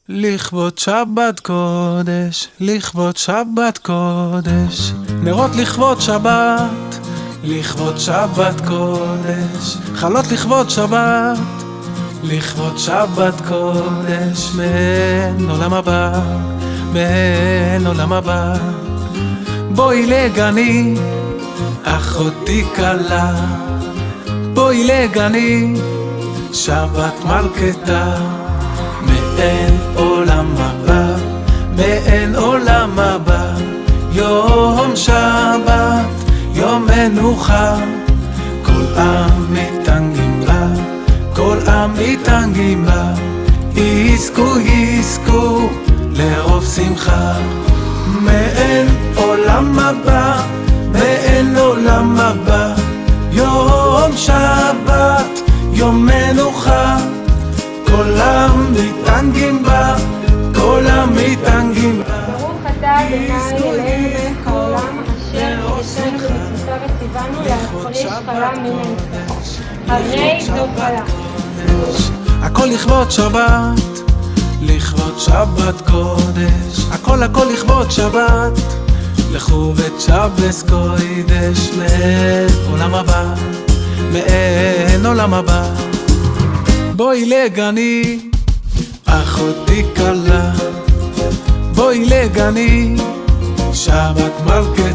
לכבוד שבת קודש, לכבוד שבת קודש, נרות לכבוד שבת, לכבוד שבת קודש, חלות לכבוד שבת, לכבוד שבת קודש, מעין עולם הבא, מעין עולם הבא. בואי לגני, אחותי קלה, בואי לגני, שבת מלכתה, מעין עולם הבא, מעין עולם הבא. יום שבת, יום מנוחה, כל עם מתענגים בה, כל עם מתענגים בה. יזכו יזכו לרוב שמחה, מעין עולם הבא, מעין עולם הבא. יום שבת, יום מנוחה, כל עם מתענגים בה, כל עם מתענגים בה. ברוך אתה אדוני אלוהינו מלך העולם אשר קידשנו במצוותיו וציוונו להפריש חלה מן האמצע. הרי זו חלה. הכל לכבוד שבת, לכבוד שבת קודש, הכל הכל לכבוד שבת, לכבוד שבס קודש, מעין עולם הבא, מעין עולם הבא. בואי לגני, אחותי קלה, בואי לגני, שבת מלכתה.